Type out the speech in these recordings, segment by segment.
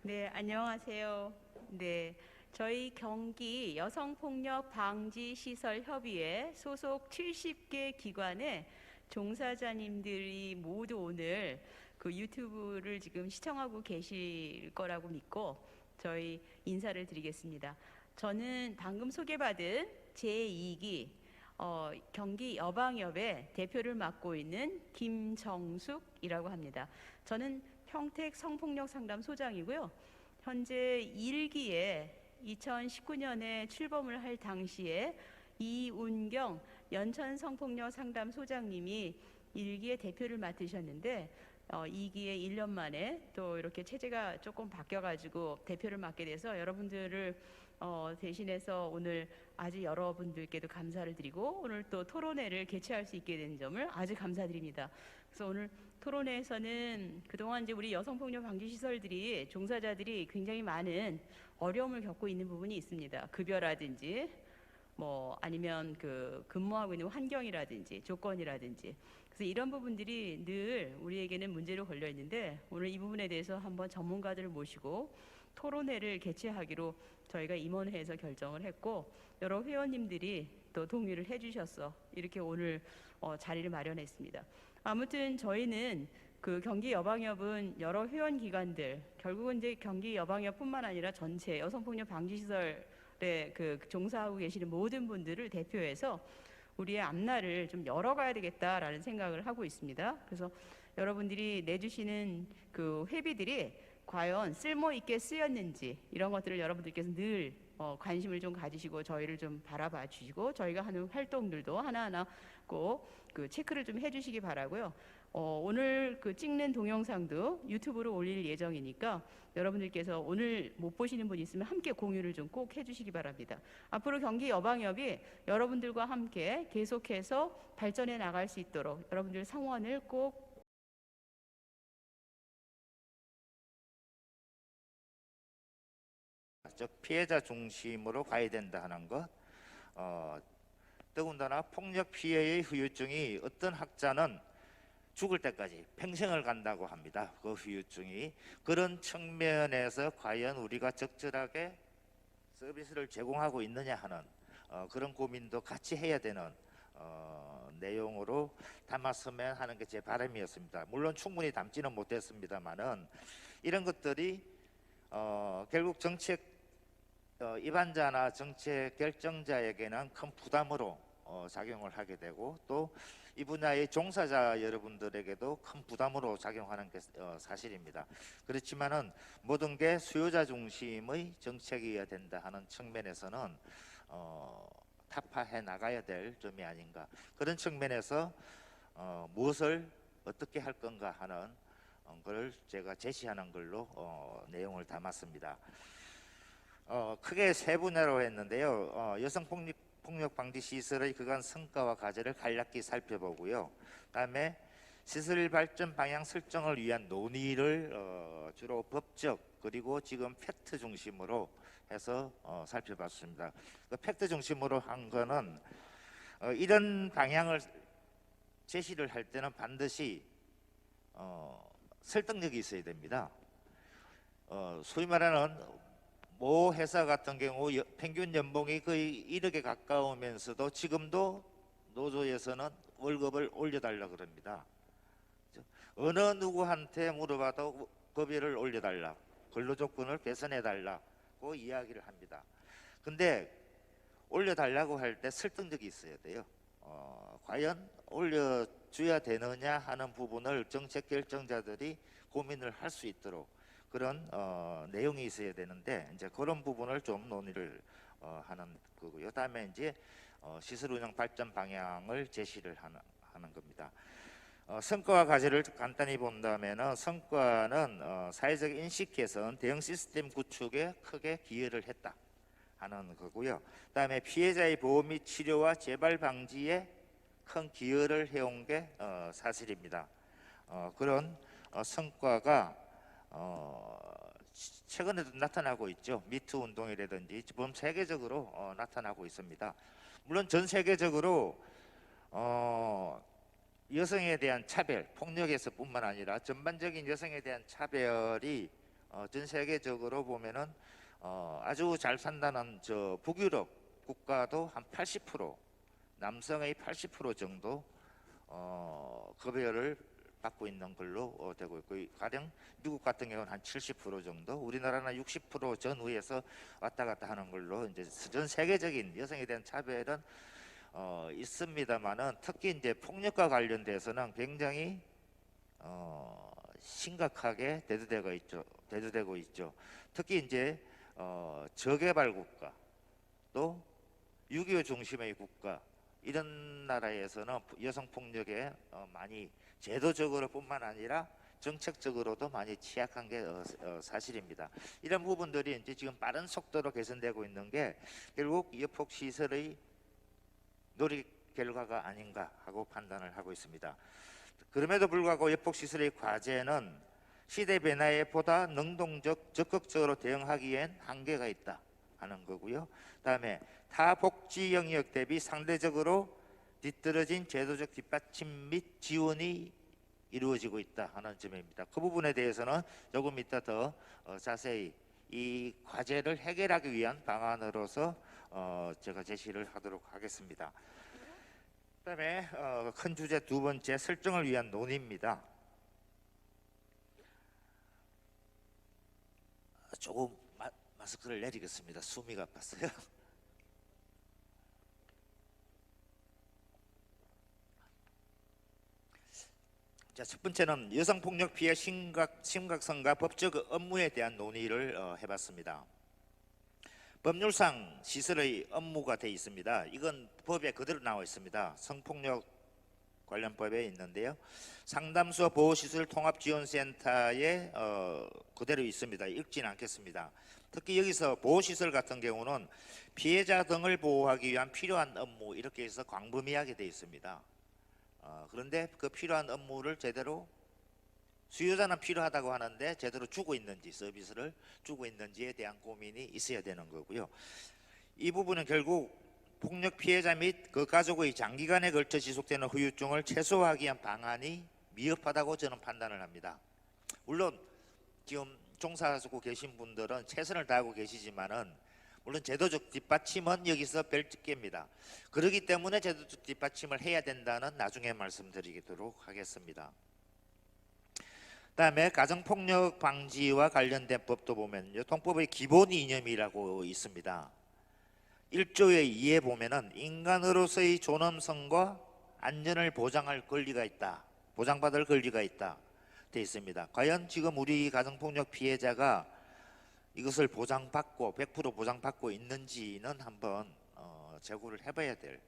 네, 안녕하세요. 네, 저희 경기 여성폭력 방지 시설 협의회 소속 70개 기관의 종사자님들이 모두 오늘 그 유튜브를 지금 시청하고 계실 거라고 믿고 저희 인사를 드리겠습니다. 저는 방금 소개받은 제2기 경기 여방협의 대표를 맡고 있는 김정숙이라고 합니다. 저는 평택 성폭력 상담 소장이고요. 현재 1기에 2019년에 출범을 할 당시에 이운경 연천 성폭력 상담 소장님이 1기의 대표를 맡으셨는데 2기에 1년 만에 또 이렇게 체제가 조금 바뀌어가지고 대표를 맡게 돼서 여러분들을 대신해서 오늘 아주 여러분들께도 감사를 드리고 오늘 또 토론회를 개최할 수 있게 된 점을 아주 감사드립니다. 그래서 오늘 토론회에서는 그동안 이제 우리 여성폭력 방지 시설들이 종사자들이 굉장히 많은 어려움을 겪고 있는 부분이 있습니다. 급여라든지 뭐 아니면 그 근무하고 있는 환경이라든지 조건이라든지 그래서 이런 부분들이 늘 우리에게는 문제로 걸려 있는데 오늘 이 부분에 대해서 한번 전문가들을 모시고 토론회를 개최하기로 저희가 임원회에서 결정을 했고 여러 회원님들이 또 동의를 해주셔서 이렇게 오늘 자리를 마련했습니다. 아무튼 저희는 그 경기 여방협은 여러 회원 기관들 결국은 이제 경기 여방협뿐만 아니라 전체 여성폭력 방지 시설에 그 종사하고 계시는 모든 분들을 대표해서 우리의 앞날을 좀 열어가야 되겠다라는 생각을 하고 있습니다. 그래서 여러분들이 내주시는 그 회비들이 과연 쓸모 있게 쓰였는지 이런 것들을 여러분들께서 늘 관심을 좀 가지시고 저희를 좀 바라봐 주시고 저희가 하는 활동들도 하나하나 꼭 그 체크를 좀 해주시기 바라고요. 오늘 그 찍는 동영상도 유튜브로 올릴 예정이니까 여러분들께서 오늘 못 보시는 분 있으면 함께 공유를 좀 꼭 해주시기 바랍니다. 앞으로 경기 여방협이 여러분들과 함께 계속해서 발전해 나갈 수 있도록 여러분들 성원을 꼭 즉 피해자 중심으로 가야 된다 하는 것. 더군다나 폭력 피해의 후유증이 어떤 학자는 죽을 때까지 평생을 간다고 합니다. 그 후유증이 그런 측면에서 과연 우리가 적절하게 서비스를 제공하고 있느냐 하는 그런 고민도 같이 해야 되는 내용으로 담았으면 하는 게 제 바람이었습니다. 물론 충분히 담지는 못했습니다만은 이런 것들이 결국 정책 입안자나 정책 결정자에게는 큰 부담으로 작용을 하게 되고 또 이 분야의 종사자 여러분들에게도 큰 부담으로 작용하는 게 사실입니다. 그렇지만은 모든 게 수요자 중심의 정책이어야 된다 하는 측면에서는 타파해 나가야 될 점이 아닌가, 그런 측면에서 무엇을 어떻게 할 건가 하는 걸 제가 제시하는 걸로 내용을 담았습니다. 크게 세 분야로 했는데요. 여성폭력 방지 시설의 그간 성과와 과제를 간략히 살펴보고요. 다음에 시설 발전 방향 설정을 위한 논의를 주로 법적 그리고 지금 팩트 중심으로 해서 살펴봤습니다. 그 팩트 중심으로 한 거는 이런 방향을 제시를 할 때는 반드시 설득력이 있어야 됩니다. 소위 말하는 모 회사 같은 경우 평균 연봉이 거의 1억에 가까우면서도 지금도 노조에서는 월급을 올려달라 그럽니다. 어느 누구한테 물어봐도 급여를 올려달라, 근로조건을 개선해달라고 이야기를 합니다. 근데 올려달라고 할 때 설득력이 있어야 돼요. 과연 올려줘야 되느냐 하는 부분을 정책 결정자들이 고민을 할 수 있도록 그런 내용이 있어야 되는데 이제 그런 부분을 좀 논의를 하는 거고요. 다음에 이제 시설 운영 발전 방향을 제시를 하는 겁니다. 성과와 과제를 간단히 본다면은 성과는 사회적 인식 개선, 대응 시스템 구축에 크게 기여를 했다 하는 거고요. 그다음에 피해자의 보호 및 치료와 재발 방지에 큰 기여를 해온 게 사실입니다. 그런 성과가 최근에도 나타나고 있죠. 미투 운동이라든지 전 세계적으로 나타나고 있습니다. 물론 전 세계적으로 여성에 대한 차별, 폭력에서뿐만 아니라 전반적인 여성에 대한 차별이 전 세계적으로 보면은 아주 잘 산다는 저 북유럽 국가도 한 80%, 남성의 80% 정도 급여를 받고 있는 걸로 되고 있고, 가령 미국 같은 경우는 한 70% 정도, 우리나라는 60% 전후에서 왔다 갔다 하는 걸로 이제 전 세계적인 여성에 대한 차별은 있습니다만은, 특히 이제 폭력과 관련돼서는 굉장히 심각하게 대두되고 있죠. 특히 이제 저개발 국가, 또 6.25 중심의 국가, 이런 나라에서는 여성 폭력에 많이 제도적으로뿐만 아니라 정책적으로도 많이 취약한 게 사실입니다. 이런 부분들이 이제 지금 빠른 속도로 개선되고 있는 게 결국 여폭 시설의 노력 결과가 아닌가 하고 판단을 하고 있습니다. 그럼에도 불구하고 여폭 시설의 과제는 시대 변화에 보다 능동적, 적극적으로 대응하기엔 한계가 있다 하는 거고요. 그다음에 타 복지 영역 대비 상대적으로 뒤떨어진 제도적 뒷받침 및 지원이 이루어지고 있다 하는 점입니다. 그 부분에 대해서는 조금 이따 더 자세히 이 과제를 해결하기 위한 방안으로서 제가 제시를 하도록 하겠습니다. 그다음에 큰 주제 두 번째, 설정을 위한 논의입니다. 조금 마스크를 내리겠습니다. 숨이 가빴어요. 자, 첫 번째는 여성폭력 피해 심각성과 법적 업무에 대한 논의를 해봤습니다. 법률상 시설의 업무가 되어 있습니다. 이건 법에 그대로 나와 있습니다. 성폭력 관련 법에 있는데요. 상담소 보호시설 통합지원센터에 그대로 있습니다. 읽지는 않겠습니다. 특히 여기서 보호시설 같은 경우는 피해자 등을 보호하기 위한 필요한 업무, 이렇게 해서 광범위하게 되어 있습니다. 그런데 그 필요한 업무를 제대로, 수요자는 필요하다고 하는데 제대로 주고 있는지, 서비스를 주고 있는지에 대한 고민이 있어야 되는 거고요. 이 부분은 결국 폭력 피해자 및 그 가족의 장기간에 걸쳐 지속되는 후유증을 최소화하기 위한 방안이 미흡하다고 저는 판단을 합니다. 물론 지금 종사하고 계신 분들은 최선을 다하고 계시지만은, 물론 제도적 뒷받침은 여기서 별집게입니다. 그렇기 때문에 제도적 뒷받침을 해야 된다는 나중에 말씀드리도록 하겠습니다. 그다음에 가정폭력 방지와 관련된 법도 보면 통법의 기본 이념이라고 있습니다. 1조의 2에 보면은 인간으로서의 존엄성과 안전을 보장할 권리가 있다, 보장받을 권리가 있다 되어 있습니다. 과연 지금 우리 가정폭력 피해자가 이것을 보장받고 100% 보장받고 있는지는 한번 재고를 해봐야 될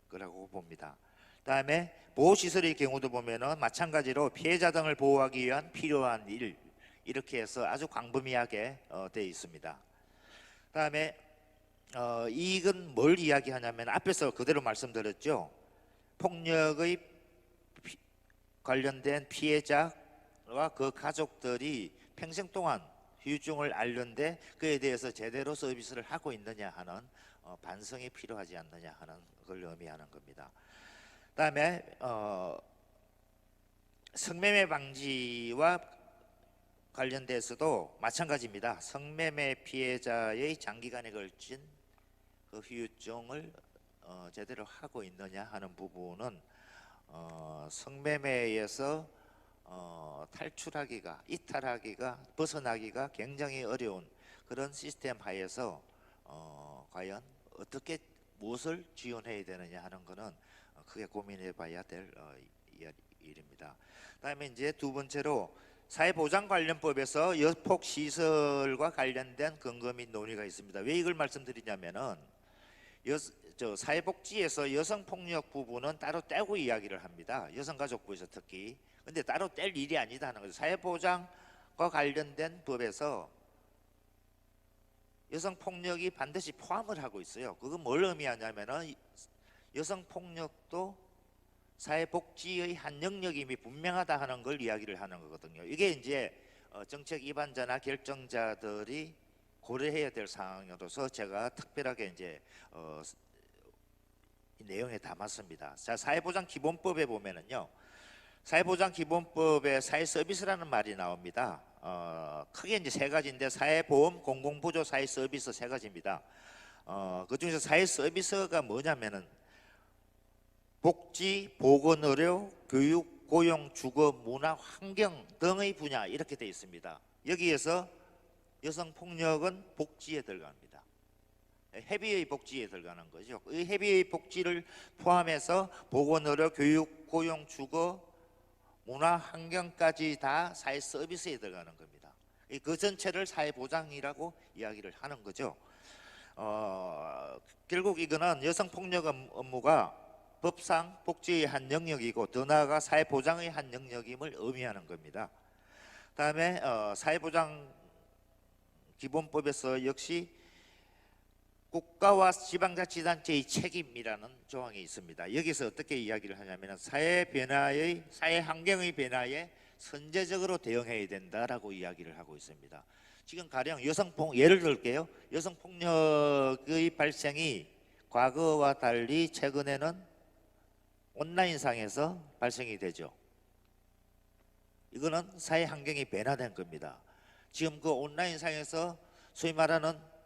거라고 봅니다. 그다음에 보호시설의 경우도 보면은 마찬가지로 피해자 등을 보호하기 위한 필요한 일, 이렇게 해서 아주 광범위하게 되어 있습니다. 그다음에 이건 뭘 이야기하냐면, 앞에서 그대로 말씀드렸죠. 폭력의 관련된 피해자와 그 가족들이 평생 동안 후유증을 앓는데 그에 대해서 제대로 서비스를 하고 있느냐 하는 반성이 필요하지 않느냐 하는 걸 의미하는 겁니다. 그다음에 성매매 방지와 관련돼서도 마찬가지입니다. 성매매 피해자의 장기간에 걸친 그 후유증을 제대로 하고 있느냐 하는 부분은 성매매에서 탈출하기가, 이탈하기가, 벗어나기가 굉장히 어려운 그런 시스템 하에서 과연 어떻게 무엇을 지원해야 되느냐 하는 것은 크게 고민해 봐야 될 일입니다. 그다음에 이제 두 번째로 사회보장관련법에서 여폭 시설과 관련된 근거 및 논의가 있습니다. 왜 이걸 말씀드리냐면은 사회복지에서 여성폭력 부분은 따로 떼고 이야기를 합니다. 여성가족부에서 특히. 근데 따로 뗄 일이 아니다 하는 거죠. 사회보장과 관련된 법에서 여성폭력이 반드시 포함을 하고 있어요. 그건 뭘 의미하냐면은 여성폭력도 사회복지의 한 영역임이 분명하다 하는 걸 이야기를 하는 거거든요. 이게 이제 정책 입안자나 결정자들이 고려해야 될 사항으로서 제가 특별하게 이제 이 내용에 담았습니다. 자, 사회보장 기본법에 보면은요, 사회보장기본법에 사회서비스라는 말이 나옵니다. 크게 이제 세 가지인데 사회보험, 공공보조, 사회서비스 세 가지입니다. 그중에서 사회서비스가 뭐냐면은 복지, 보건의료, 교육, 고용, 주거, 문화, 환경 등의 분야 이렇게 되어 있습니다. 여기에서 여성폭력은 복지에 들어갑니다. 회비의 복지에 들어가는 거죠. 이 회비의 복지를 포함해서 보건의료, 교육, 고용, 주거, 문화, 환경까지 다 사회 서비스에 들어가는 겁니다. 그 전체를 사회보장이라고 이야기를 하는 거죠. 결국 이거는 여성폭력 업무가 법상 복지의 한 영역이고 더 나아가 사회보장의 한 영역임을 의미하는 겁니다. 다음에 사회보장기본법에서 역시 국가와 지방자치단체의 책임이라는 조항이 있습니다. 여기서 어떻게 이야기를 하냐면 사회 환경의 변화에 선제적으로 대응해야 된다라고 이야기를 하고 있습니다. 지금 가령 예를 들게요. 여성폭력의 발생이 과거와 달리 최근에는 온라인상에서 발생이 되죠. 이거는 사회 환경이 변화된 겁니다. 지금 그 온라인상에서 소위 말하는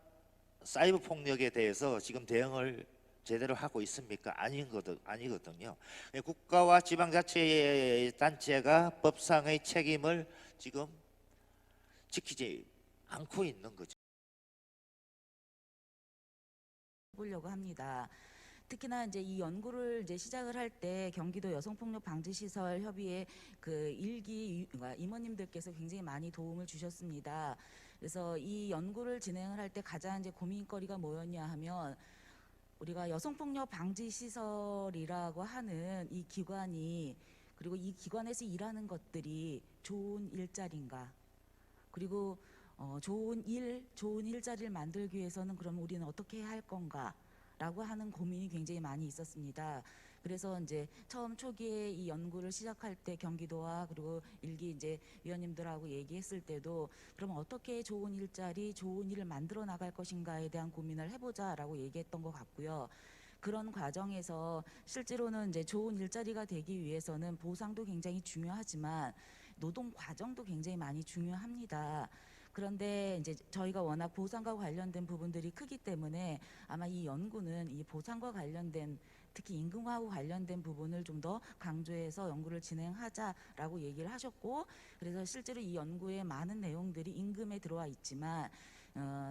사이버 폭력에 대해서 지금 대응을 제대로 하고 있습니까? 아니거든요. 국가와 지방자치단체가 법상의 책임을 지금 지키지 않고 있는 거죠. 보려고 합니다. 특히나 이제 이 연구를 이제 시작을 할 때 경기도 여성폭력 방지시설 협의회 그 그러니까 임원님들께서 굉장히 많이 도움을 주셨습니다. 그래서 이 연구를 진행을 할 때 가장 이제 고민거리가 뭐였냐 하면 우리가 여성폭력 방지시설이라고 하는 이 기관이 그리고 이 기관에서 일하는 것들이 좋은 일자리인가 그리고 좋은 일자리를 만들기 위해서는 그럼 우리는 어떻게 해야 할 건가 라고 하는 고민이 굉장히 많이 있었습니다. 그래서 이제 처음 초기에 이 연구를 시작할 때 경기도와 그리고 일기 이제 위원님들하고 얘기했을 때도 그럼 어떻게 좋은 일자리, 좋은 일을 만들어 나갈 것인가에 대한 고민을 해보자라고 얘기했던 것 같고요. 그런 과정에서 실제로는 이제 좋은 일자리가 되기 위해서는 보상도 굉장히 중요하지만 노동 과정도 굉장히 많이 중요합니다. 그런데 이제 저희가 워낙 보상과 관련된 부분들이 크기 때문에 아마 이 연구는 이 보상과 관련된 특히 임금하고 관련된 부분을 좀 더 강조해서 연구를 진행하자라고 얘기를 하셨고 그래서 실제로 이 연구의 많은 내용들이 임금에 들어와 있지만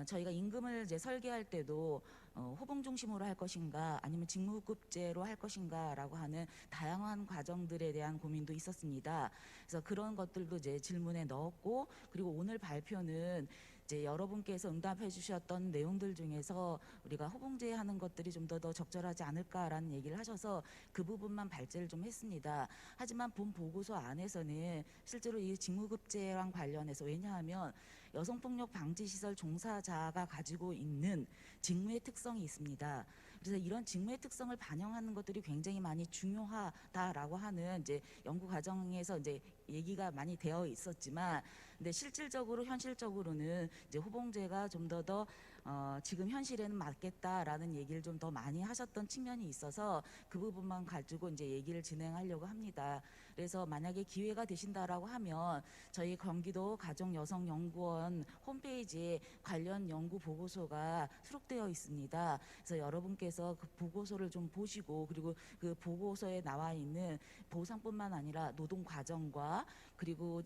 저희가 임금을 이제 설계할 때도 호봉 중심으로 할 것인가 아니면 직무급제로 할 것인가라고 하는 다양한 과정들에 대한 고민도 있었습니다. 그래서 그런 것들도 이제 질문에 넣었고 그리고 오늘 발표는 이제 여러분께서 응답해 주셨던 내용들 중에서 우리가 호봉제하는 것들이 좀 더 적절하지 않을까라는 얘기를 하셔서 그 부분만 발제를 좀 했습니다. 하지만 본 보고서 안에서는 실제로 이 직무급제랑 관련해서 왜냐하면 여성폭력 방지시설 종사자가 가지고 있는 직무의 특성이 있습니다. 그래서 이런 직무의 특성을 반영하는 것들이 굉장히 많이 중요하다라고 하는 이제 연구 과정에서 이제 얘기가 많이 되어 있었지만, 근데 실질적으로 현실적으로는 이제 호봉제가 좀 더 지금 현실에는 맞겠다라는 얘기를 좀 더 많이 하셨던 측면이 있어서 그 부분만 가지고 이제 얘기를 진행하려고 합니다. 그래서 만약에 기회가 되신다라고 하면 저희 경기도 가정여성연구원 홈페이지에 관련 연구 보고서가 수록되어 있습니다. 그래서 여러분께서 그 보고서를 좀 보시고 그리고 그 보고서에 나와 있는 보상뿐만 아니라 노동 과정과 그리고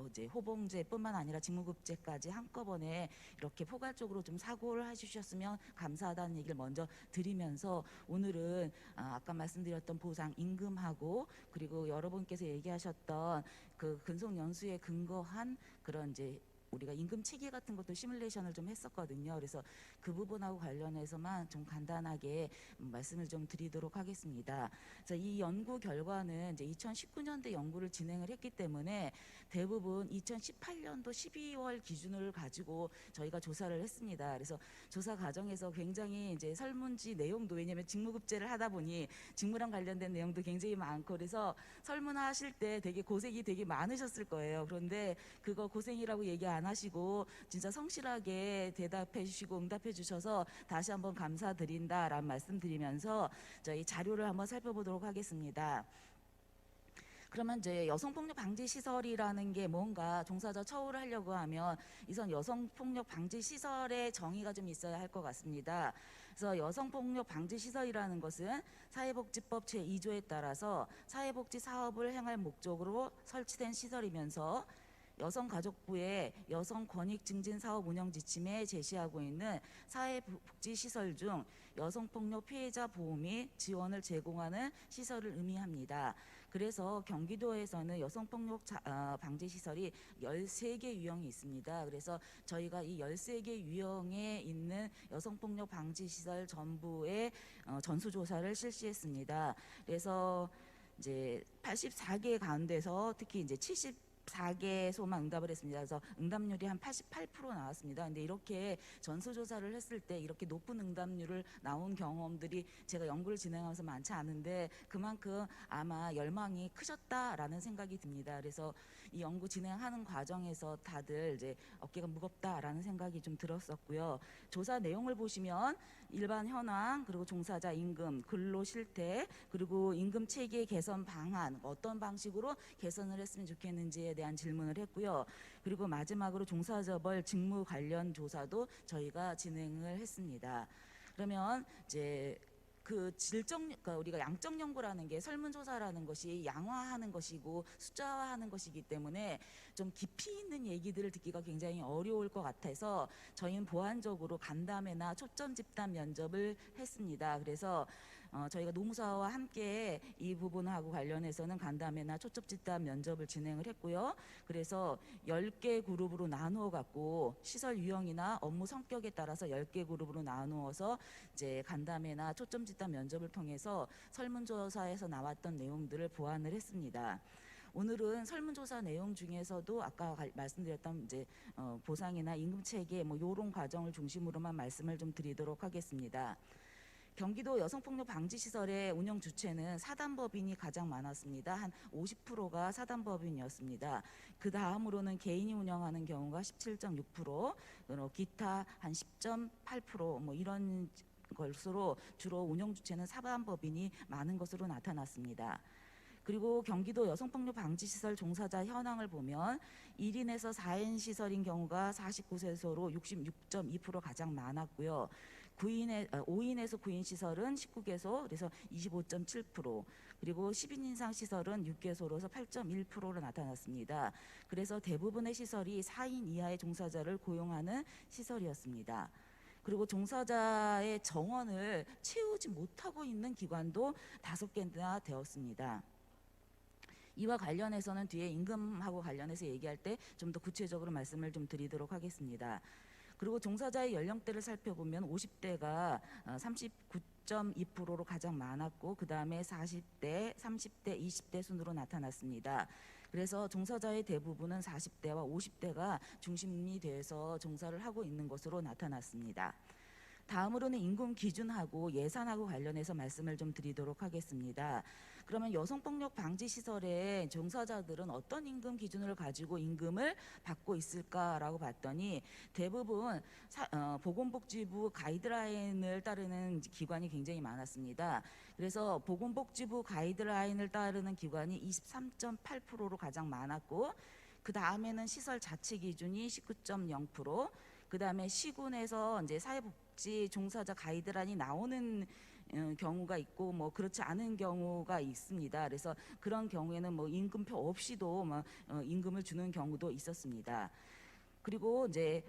이제 호봉제뿐만 아니라 직무급제까지 한꺼번에 이렇게 포괄적으로 좀 사고를 해주셨으면 감사하다는 얘기를 먼저 드리면서 오늘은 아까 말씀드렸던 보상 임금하고 그리고 여러분께서 얘기하셨던 그 근속 연수에 근거한 그런 이제 우리가 임금 체계 같은 것도 시뮬레이션을 좀 했었거든요. 그래서 그 부분하고 관련해서만 좀 간단하게 말씀을 좀 드리도록 하겠습니다. 그래서 이 연구 결과는 이제 2019년대 연구를 진행을 했기 때문에 대부분 2018년도 12월 기준을 가지고 저희가 조사를 했습니다. 그래서 조사 과정에서 굉장히 이제 설문지 내용도 왜냐하면 직무급제를 하다 보니 직무랑 관련된 내용도 굉장히 많고 그래서 설문하실 때 되게 고생이 되게 많으셨을 거예요. 그런데 그거 고생이라고 얘기 안 하시고 진짜 성실하게 대답해 주시고 응답해 주셔서 다시 한번 감사드린다라는 말씀 드리면서 저희 자료를 한번 살펴보도록 하겠습니다. 그러면 이제 여성폭력 방지 시설이라는 게 뭔가 종사자 처우를 하려고 하면 이선 여성폭력 방지 시설의 정의가 좀 있어야 할 것 같습니다. 그래서 여성폭력 방지 시설이라는 것은 사회복지법 제2조에 따라서 사회복지 사업을 행할 목적으로 설치된 시설이면서 여성가족부의 여성권익증진사업 운영 지침에 제시하고 있는 사회복지시설 중 여성폭력 피해자 보호 및 지원을 제공하는 시설을 의미합니다. 그래서 경기도에서는 여성폭력 방지 시설이 13개 유형이 있습니다. 그래서 저희가 이 13개 유형에 있는 여성폭력 방지 시설 전부의 전수조사를 실시했습니다. 그래서 이제 84개 가운데서 특히 이제 74개소만 응답을 했습니다. 그래서 응답률이 한 88% 나왔습니다. 근데 이렇게 전수조사를 했을 때 이렇게 높은 응답률을 나온 경험들이 제가 연구를 진행하면서 많지 않은데 그만큼 아마 열망이 크셨다라는 생각이 듭니다. 그래서 이 연구 진행하는 과정에서 다들 이제 어깨가 무겁다라는 생각이 좀 들었었고요. 조사 내용을 보시면 일반 현황, 그리고 종사자 임금, 근로 실태, 그리고 임금 체계 개선 방안, 어떤 방식으로 개선을 했으면 좋겠는지에 대한 질문을 했고요. 그리고 마지막으로 종사자별 직무 관련 조사도 저희가 진행을 했습니다. 그러면 이제 그러니까 우리가 양적 연구라는 게 설문조사라는 것이 양화하는 것이고 숫자화하는 것이기 때문에 좀 깊이 있는 얘기들을 듣기가 굉장히 어려울 것 같아서 저희는 보완적으로 간담회나 초점 집단 면접을 했습니다. 그래서 저희가 노무사와 함께 이 부분하고 관련해서는 간담회나 초점 집단 면접을 진행을 했고요. 그래서 10개 그룹으로 나누어 갖고 시설 유형이나 업무 성격에 따라서 10개 그룹으로 나누어서 이제 간담회나 초점 집단 면접을 통해서 설문조사에서 나왔던 내용들을 보완을 했습니다. 오늘은 설문조사 내용 중에서도 아까 말씀드렸던 이제 보상이나 임금 체계 뭐 이런 과정을 중심으로만 말씀을 좀 드리도록 하겠습니다. 경기도 여성폭력 방지시설의 운영 주체는 사단법인이 가장 많았습니다. 한 50%가 사단법인이었습니다. 그 다음으로는 개인이 운영하는 경우가 17.6%, 기타 한 10.8%, 뭐 이런 것으로 주로 운영 주체는 사단법인이 많은 것으로 나타났습니다. 그리고 경기도 여성폭력 방지시설 종사자 현황을 보면 1인에서 4인 시설인 경우가 49세소로 66.2% 가장 많았고요. 5인에서 9인 시설은 19개소, 그래서 25.7%, 그리고 10인 이상 시설은 6개소로서 8.1%로 나타났습니다. 그래서 대부분의 시설이 4인 이하의 종사자를 고용하는 시설이었습니다. 그리고 종사자의 정원을 채우지 못하고 있는 기관도 5개나 되었습니다. 이와 관련해서는 뒤에 임금하고 관련해서 얘기할 때 좀 더 구체적으로 말씀을 좀 드리도록 하겠습니다. 그리고 종사자의 연령대를 살펴보면 50대가 39.2%로 가장 많았고 그 다음에 40대, 30대, 20대 순으로 나타났습니다. 그래서 종사자의 대부분은 40대와 50대가 중심이 돼서 종사를 하고 있는 것으로 나타났습니다. 다음으로는 임금 기준하고 예산하고 관련해서 말씀을 좀 드리도록 하겠습니다. 그러면 여성폭력 방지 시설의 종사자들은 어떤 임금 기준을 가지고 임금을 받고 있을까라고 봤더니 대부분 보건복지부 가이드라인을 따르는 기관이 굉장히 많았습니다. 그래서 보건복지부 가이드라인을 따르는 기관이 23.8%로 가장 많았고 그 다음에는 시설 자체 기준이 19.0%, 그 다음에 시군에서 이제 사회복지 종사자 가이드라인이 나오는 경우가 있고 뭐 그렇지 않은 경우가 있습니다. 그래서 그런 경우에는 뭐 임금표 없이도 임금을 주는 경우도 있었습니다. 그리고 이제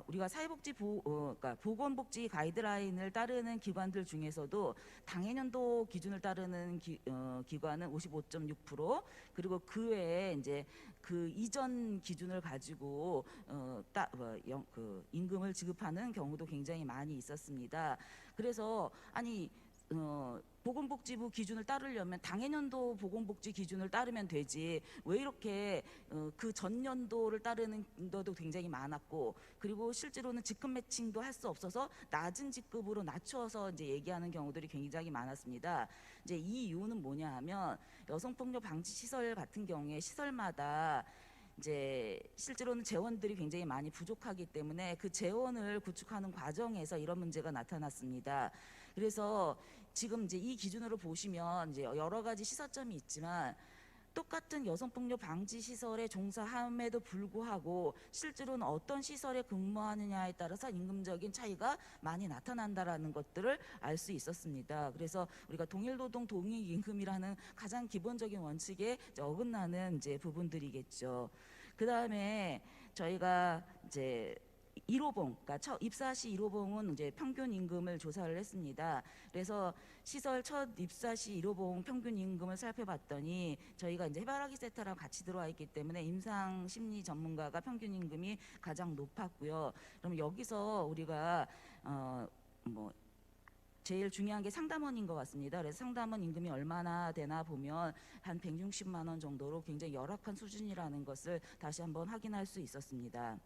우리가 그러니까 보건복지 가이드라인을 따르는 기관들 중에서도 당해년도 기준을 따르는 기관은 55.6%, 그리고 그 외에 이제 그 이전 기준을 가지고 임금을 지급하는 경우도 굉장히 많이 있었습니다. 그래서 보건복지부 기준을 따르려면 당해년도 보건복지 기준을 따르면 되지 왜 이렇게 그 전년도를 따르는 것도 굉장히 많았고, 그리고 실제로는 직급 매칭도 할 수 없어서 낮은 직급으로 낮춰서 이제 얘기하는 경우들이 굉장히 많았습니다. 이제 이 이유는 뭐냐 하면 여성폭력 방지 시설 같은 경우에 시설마다 이제 실제로는 재원들이 굉장히 많이 부족하기 때문에 그 재원을 구축하는 과정에서 이런 문제가 나타났습니다. 그래서 지금 이제 이 기준으로 보시면 이제 여러 가지 시사점이 있지만 똑같은 여성폭력 방지 시설에 종사함에도 불구하고 실제로는 어떤 시설에 근무하느냐에 따라서 임금적인 차이가 많이 나타난다라는 것들을 알 수 있었습니다. 그래서 우리가 동일노동 동일임금이라는 가장 기본적인 원칙에 이제 어긋나는 이제 부분들이겠죠. 그 다음에 저희가 이제 1호봉, 그러니까 입사 시 1호봉은 이제 평균 임금을 조사를 했습니다. 그래서 시설 첫 입사 시 1호봉 평균 임금을 살펴봤더니 저희가 이제 해바라기 세타랑 같이 들어와 있기 때문에 임상 심리 전문가가 평균 임금이 가장 높았고요. 그럼 여기서 우리가 뭐 제일 중요한 게 상담원인 것 같습니다. 그래서 상담원 임금이 얼마나 되나 보면 한 160만 원 정도로 굉장히 열악한 수준이라는 것을 다시 한번 확인할 수 있었습니다.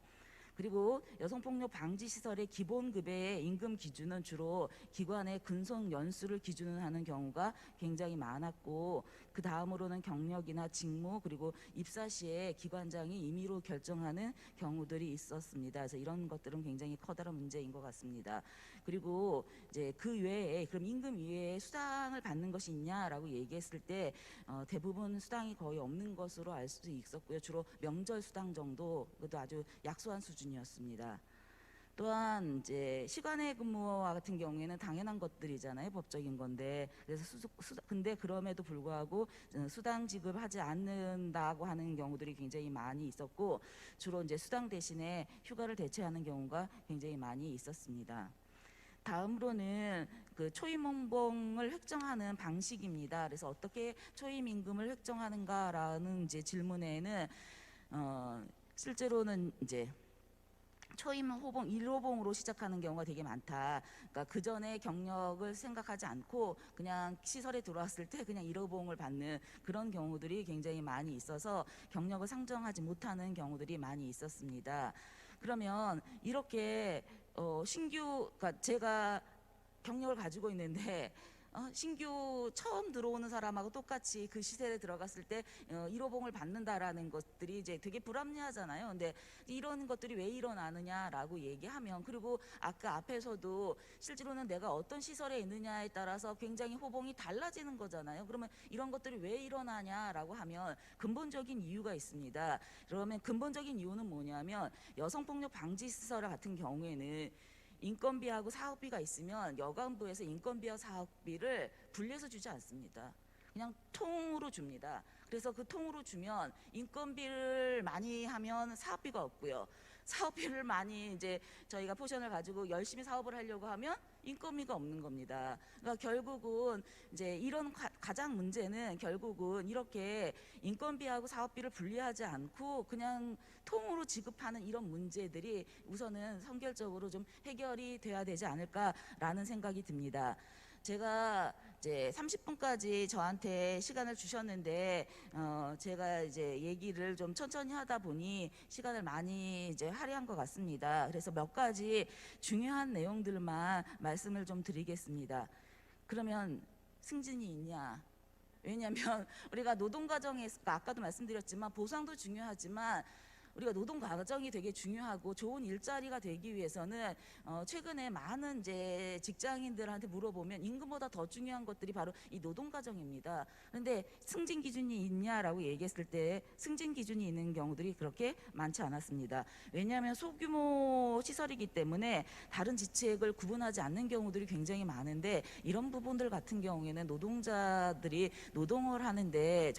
그리고 여성폭력 방지 시설의 기본급여의 임금 기준은 주로 기관의 근속 연수를 기준으로 하는 경우가 굉장히 많았고, 그 다음으로는 경력이나 직무, 그리고 입사 시에 기관장이 임의로 결정하는 경우들이 있었습니다. 그래서 이런 것들은 굉장히 커다란 문제인 것 같습니다. 그리고 이제 그 외에 그럼 임금 이외에 수당을 받는 것이 있냐라고 얘기했을 때 대부분 수당이 거의 없는 것으로 알 수 있었고요. 주로 명절 수당 정도, 그것도 아주 약소한 수준이었습니다. 또한 이제 시간의 근무와 같은 경우에는 당연한 것들이잖아요, 법적인 건데. 그래서 근데 그럼에도 불구하고 수당 지급하지 않는다고 하는 경우들이 굉장히 많이 있었고, 주로 이제 수당 대신에 휴가를 대체하는 경우가 굉장히 많이 있었습니다. 다음으로는 그 초임원봉을 획정하는 방식입니다. 그래서 어떻게 초임임금을 획정하는가라는 이제 질문에는 실제로는 이제 초임 호봉 1호봉으로 시작하는 경우가 되게 많다. 그러니까 그 전에 경력을 생각하지 않고 그냥 시설에 들어왔을 때 그냥 1호봉을 받는 그런 경우들이 굉장히 많이 있어서 경력을 상정하지 못하는 경우들이 많이 있었습니다. 그러면 이렇게 그러니까 제가 경력을 가지고 있는데 신규 처음 들어오는 사람하고 똑같이 그 시설에 들어갔을 때 1호봉을 받는다라는 것들이 이제 되게 불합리하잖아요. 근데 이런 것들이 왜 일어나느냐라고 얘기하면, 그리고 아까 앞에서도 실제로는 내가 어떤 시설에 있느냐에 따라서 굉장히 호봉이 달라지는 거잖아요. 그러면 이런 것들이 왜 일어나냐라고 하면 근본적인 이유가 있습니다. 그러면 근본적인 이유는 뭐냐면 여성폭력 방지 시설 같은 경우에는 인건비하고 사업비가 있으면 여가부에서 인건비와 사업비를 분리해서 주지 않습니다. 그냥 통으로 줍니다. 그래서 그 통으로 주면 인건비를 많이 하면 사업비가 없고요. 사업비를 많이 이제 저희가 포션을 가지고 열심히 사업을 하려고 하면 인건비가 없는 겁니다. 그러니까 결국은 이제 이런 가장 문제는 결국은 이렇게 인건비하고 사업비를 분리하지 않고 그냥 통으로 지급하는 이런 문제들이 우선은 선결적으로 좀 해결이 돼야 되지 않을까라는 생각이 듭니다. 제가 이제 30분까지 저한테 시간을 주셨는데 제가 이제 얘기를 좀 천천히 하다 보니 시간을 많이 이제 할애한 것 같습니다. 그래서 몇 가지 중요한 내용들만 말씀을 좀 드리겠습니다. 그러면 승진이 있냐? 왜냐하면 우리가 노동 과정에서 아까도 말씀드렸지만 보상도 중요하지만 우리가 노동 과정이 되게 중요하고 좋은 일자리가 되기 위해서는 최근에 많은 이제 직장인들한테 물어보면 임금보다 더 중요한 것들이 바로 이 노동 과정입니다. 그런데 승진 기준이 있냐라고 얘기했을 때 승진 기준이 있는 경우들이 그렇게 많지 않았습니다. 왜냐하면 소규모 시설이기 때문에 다른 직책을 구분하지 않는 경우들이 굉장히 많은데, 이런 부분들 같은 경우에는 노동자들이 노동을 하는데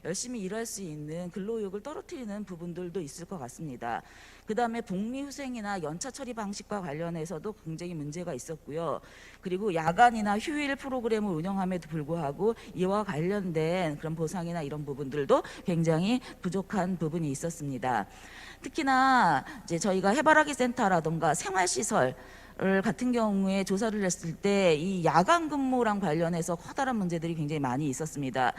열심히 일할 수 있는 근로의욕을 떨어뜨리는 부분들도 있을 것 같습니다. 그 다음에 복리후생이나 연차 처리 방식과 관련해서도 굉장히 문제가 있었고요. 그리고 야간이나 휴일 프로그램을 운영함에도 불구하고 이와 관련된 그런 보상이나 이런 부분들도 굉장히 부족한 부분이 있었습니다. 특히나 이제 저희가 해바라기 센터라던가 생활시설 같은 경우에 조사를 했을 때 이 야간 근무랑 관련해서 커다란 문제들이 굉장히 많이 있었습니다.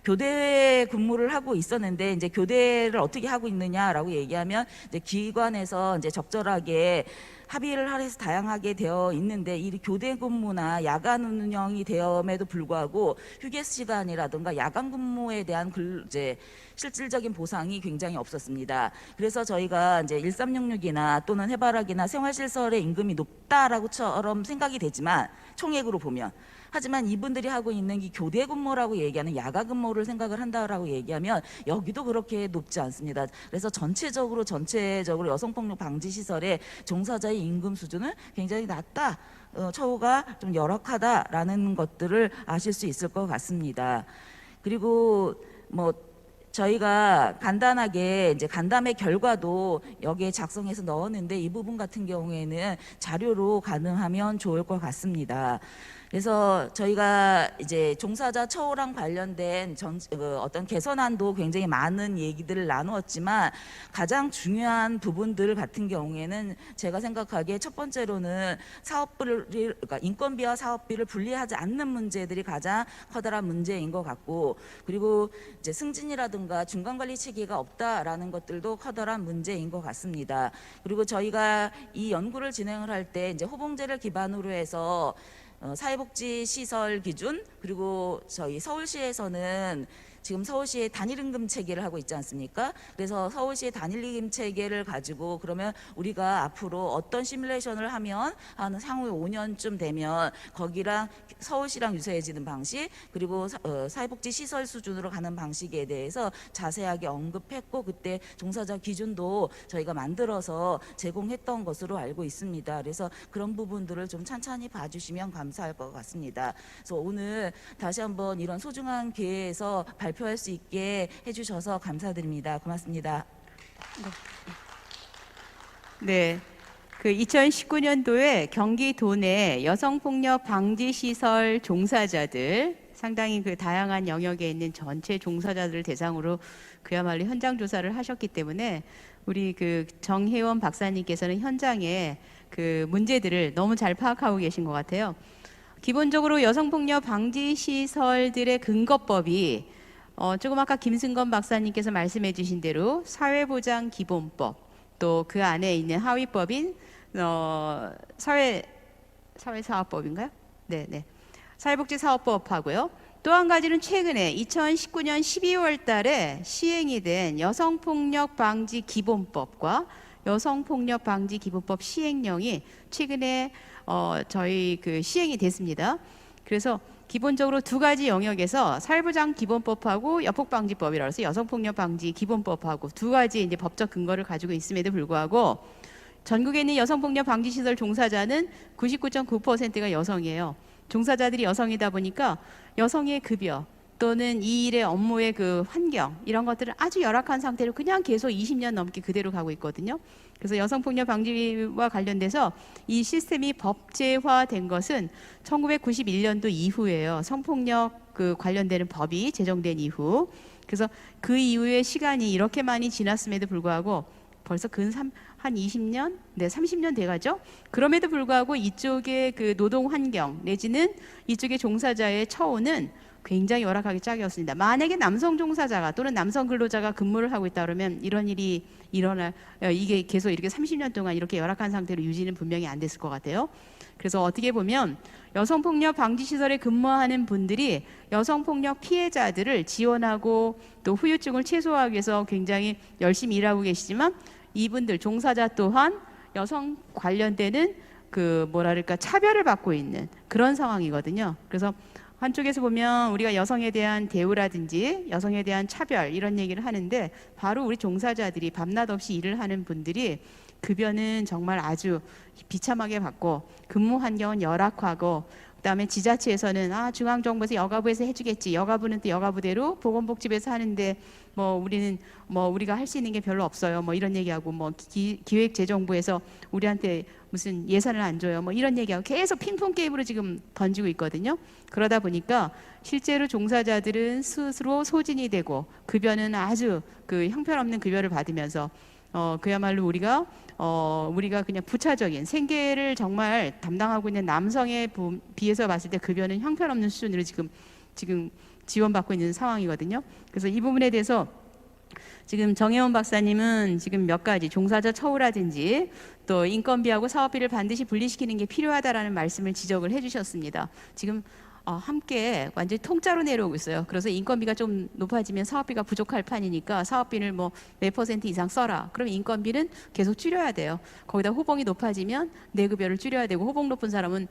교대 근무를 하고 있었는데 이제 교대를 어떻게 하고 있느냐라고 얘기하면 이제 기관에서 이제 적절하게 합의를 해서 다양하게 되어 있는데 이 교대 근무나 야간 운영이 되었음에도 불구하고 휴게 시간이라든가 야간 근무에 대한 이제 실질적인 보상이 굉장히 없었습니다. 그래서 저희가 이제 1366이나 또는 해바라기나 생활시설의 임금이 높다라고처럼 생각이 되지만 총액으로 보면 하지만 이분들이 하고 있는 이 교대 근무라고 얘기하는 야간 근무를 생각을 한다라고 얘기하면 여기도 그렇게 높지 않습니다. 그래서 전체적으로 여성폭력 방지 시설의 종사자의 임금 수준은 굉장히 낮다. 처우가 좀 열악하다라는 것들을 아실 수 있을 것 같습니다. 그리고 뭐 저희가 간단하게 이제 간담회 결과도 여기에 작성해서 넣었는데 이 부분 같은 경우에는 자료로 가능하면 좋을 것 같습니다. 그래서 저희가 이제 종사자 처우랑 관련된 어떤 개선안도 굉장히 많은 얘기들을 나누었지만 가장 중요한 부분들 같은 경우에는 제가 생각하기에 첫 번째로는 그러니까 인건비와 사업비를 분리하지 않는 문제들이 가장 커다란 문제인 것 같고, 그리고 이제 승진이라든가 중간관리 체계가 없다라는 것들도 커다란 문제인 것 같습니다. 그리고 저희가 이 연구를 진행을 할 때 이제 호봉제를 기반으로 해서 사회복지 시설 기준, 그리고 저희 서울시에서는 지금 서울시의 단일임금 체계를 하고 있지 않습니까? 그래서 서울시의 단일임금 체계를 가지고 그러면 우리가 앞으로 어떤 시뮬레이션을 하면 한 향후 5년쯤 되면 거기랑 서울시랑 유사해지는 방식, 그리고 사회복지 시설 수준으로 가는 방식에 대해서 자세하게 언급했고, 그때 종사자 기준도 저희가 만들어서 제공했던 것으로 알고 있습니다. 그래서 그런 부분들을 좀 찬찬히 봐주시면 감사할 것 같습니다. 그래서 오늘 다시 한번 이런 소중한 기회에서 발표할 수 있게 해주셔서 감사드립니다. 고맙습니다. 네. 그 2019년도에 경기도 내 여성폭력 방지 시설 종사자들, 상당히 그 다양한 영역에 있는 전체 종사자들을 대상으로 그야말로 현장 조사를 하셨기 때문에 우리 그 정혜원 박사님께서는 현장에 그 문제들을 너무 잘 파악하고 계신 것 같아요. 기본적으로 여성폭력 방지 시설들의 근거법이 조금 아까 김승건 박사님께서 말씀해 주신 대로 사회보장기본법, 또 그 안에 있는 하위법인 사회사업법인가요? 네. 사회복지사업법하고요. 또 한 가지는 최근에 2019년 12월 달에 시행이 된 여성폭력 방지 기본법과 여성폭력 방지 기본법 시행령이 최근에 저희 그 시행이 됐습니다. 그래서 기본적으로 두 가지 영역에서 사회보장 기본법하고 여폭방지법이라고 해서 여성폭력 방지 기본법하고 두 가지 이제 법적 근거를 가지고 있음에도 불구하고 전국에 있는 여성폭력 방지 시설 종사자는 99.9%가 여성이에요. 종사자들이 여성이다 보니까 여성의 급여 또는 이 일의 업무의 그 환경, 이런 것들은 아주 열악한 상태로 그냥 계속 20년 넘게 그대로 가고 있거든요. 그래서 여성폭력 방지와 관련돼서 이 시스템이 법제화된 것은 1991년도 이후예요. 성폭력 그 관련되는 법이 제정된 이후. 그래서 그 이후의 시간이 이렇게 많이 지났음에도 불구하고 벌써 한 20년, 30년 돼가죠. 그럼에도 불구하고 이쪽의 그 노동 환경 내지는 이쪽의 종사자의 처우는 굉장히 열악하게 짝이었습니다. 만약에 남성 종사자가 또는 남성 근로자가 근무를 하고 있다 그러면 이런 일이 이게 계속 이렇게 30년 동안 이렇게 열악한 상태로 유지는 분명히 안 됐을 것 같아요. 그래서 어떻게 보면 여성폭력 방지시설에 근무하는 분들이 여성폭력 피해자들을 지원하고 또 후유증을 최소화하기 위해서 굉장히 열심히 일하고 계시지만 이분들 종사자 또한 여성 관련되는 차별을 받고 있는 그런 상황이거든요. 그래서 한쪽에서 보면 우리가 여성에 대한 대우라든지 여성에 대한 차별 이런 얘기를 하는데 바로 우리 종사자들이 밤낮 없이 일을 하는 분들이 급여는 정말 아주 비참하게 받고 근무 환경은 열악하고 그다음에 지자체에서는 중앙정부에서 여가부에서 해주겠지, 여가부는 또 여가부대로 보건복지부에서 하는데 우리는 우리가 할 수 있는 게 별로 없어요, 이런 얘기하고 기획재정부에서 우리한테 무슨 예산을 안 줘요, 이런 얘기하고 계속 핑퐁 게임으로 지금 던지고 있거든요. 그러다 보니까 실제로 종사자들은 스스로 소진이 되고 급여는 아주 그 형편없는 급여를 받으면서 그야말로 우리가 그냥 부차적인 생계를 정말 담당하고 있는 남성에 비해서 봤을 때 급여는 형편없는 수준으로 지금 지원받고 있는 상황이거든요. 그래서 이 부분에 대해서 지금 정혜원 박사님은 지금 몇 가지 종사자 처우라든지 또 인건비하고 사업비를 반드시 분리시키는 게 필요하다라는 말씀을 지적을 해주셨습니다. 지금 함께 완전히 통짜로 내려오고 있어요. 그래서 인건비가 좀 높아지면 사업비가 부족할 판이니까 사업비를 뭐 몇 퍼센트 이상 써라. 그러면 인건비는 계속 줄여야 돼요. 거기다 호봉이 높아지면 내급여를 줄여야 되고, 호봉 높은 사람은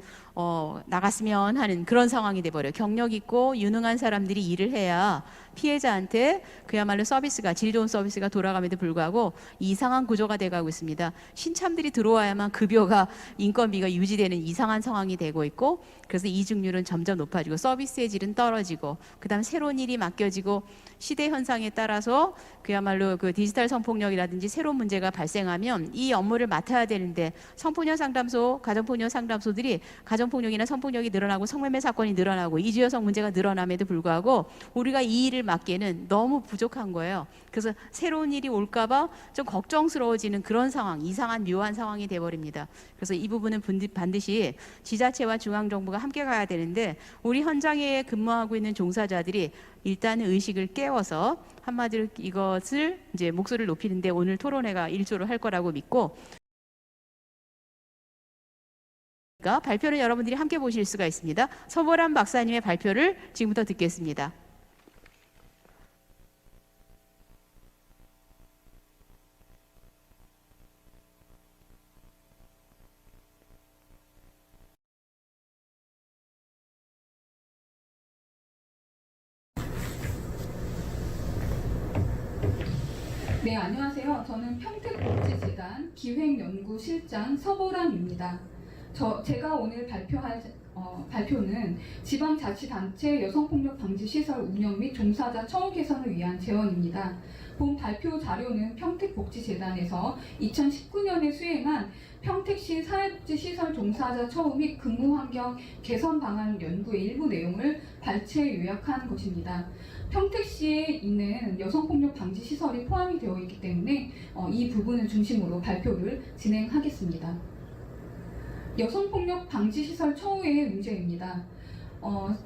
나갔으면 하는 그런 상황이 돼버려요. 경력 있고 유능한 사람들이 일을 해야 피해자한테 그야말로 서비스가, 질 좋은 서비스가 돌아감에도 불구하고 이상한 구조가 돼가고 있습니다. 신참들이 들어와야만 급여가, 인건비가 유지되는 이상한 상황이 되고 있고, 그래서 이직률은 점점 높아지고 서비스의 질은 떨어지고, 그다음 새로운 일이 맡겨지고, 시대 현상에 따라서 그야말로 그 디지털 성폭력이라든지 새로운 문제가 발생하면 이 업무를 맡아야 되는데, 성폭력 상담소, 가정폭력 상담소들이 가정폭력이나 성폭력이 늘어나고 성매매 사건이 늘어나고 이주 여성 문제가 늘어남에도 불구하고 우리가 이 일을 맡기에는 너무 부족한 거예요. 그래서 새로운 일이 올까봐 좀 걱정스러워지는 그런 상황, 이상한 묘한 상황이 돼버립니다. 그래서 이 부분은 반드시 지자체와 중앙정부가 함께 가야 되는데, 우리 현장에 근무하고 있는 종사자들이 일단은 의식을 깨워서 한마디로 이것을 이제 목소리를 높이는데 오늘 토론회가 일조를 할 거라고 믿고, 발표는 여러분들이 함께 보실 수가 있습니다. 서보람 박사님의 발표를 지금부터 듣겠습니다. 네, 안녕하세요. 저는 평택복지재단 기획연구실장 서보람입니다. 제가 오늘 발표할 발표는 지방자치단체 여성폭력방지시설 운영 및 종사자 처우 개선을 위한 제언입니다. 본 발표 자료는 평택복지재단에서 2019년에 수행한 평택시 사회복지시설 종사자 처우 및 근무환경 개선 방안 연구의 일부 내용을 발췌 요약한 것입니다. 평택시에 있는 여성폭력 방지 시설이 포함이 되어 있기 때문에 이 부분을 중심으로 발표를 진행하겠습니다. 여성폭력 방지 시설 처우의 문제입니다.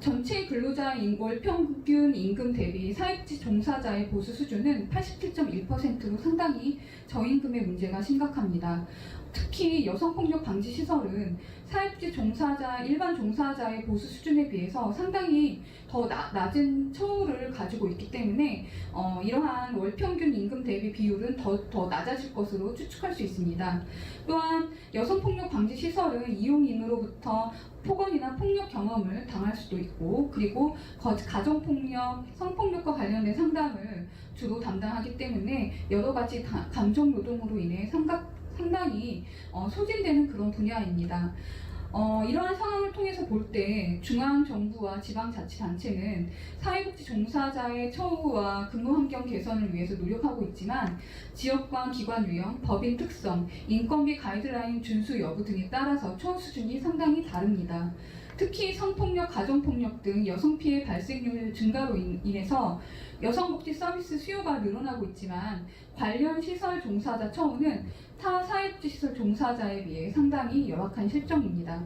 전체 근로자 월 평균 임금 대비 사회복지 종사자의 보수 수준은 87.1%로 상당히 저임금의 문제가 심각합니다. 특히 여성폭력 방지 시설은 사회복지 종사자, 일반 종사자의 보수 수준에 비해서 상당히 더 낮은 처우를 가지고 있기 때문에 이러한 월 평균 임금 대비 비율은 더 낮아질 것으로 추측할 수 있습니다. 또한 여성폭력 방지 시설은 이용인으로부터 폭언이나 폭력 경험을 당할 수도 있고, 그리고 가정폭력, 성폭력과 관련된 상담을 주로 담당하기 때문에 여러 가지 감정 노동으로 인해 상당히 소진되는 그런 분야입니다. 이러한 상황을 통해서 볼 때 중앙정부와 지방자치단체는 사회복지 종사자의 처우와 근무환경 개선을 위해서 노력하고 있지만 지역과 기관 유형, 법인 특성, 인건비 가이드라인 준수 여부 등에 따라서 처우 수준이 상당히 다릅니다. 특히 성폭력, 가정폭력 등 여성 피해 발생률 증가로 인해서 여성복지 서비스 수요가 늘어나고 있지만 관련 시설 종사자 처우는 타 사회복지 시설 종사자에 비해 상당히 열악한 실정입니다.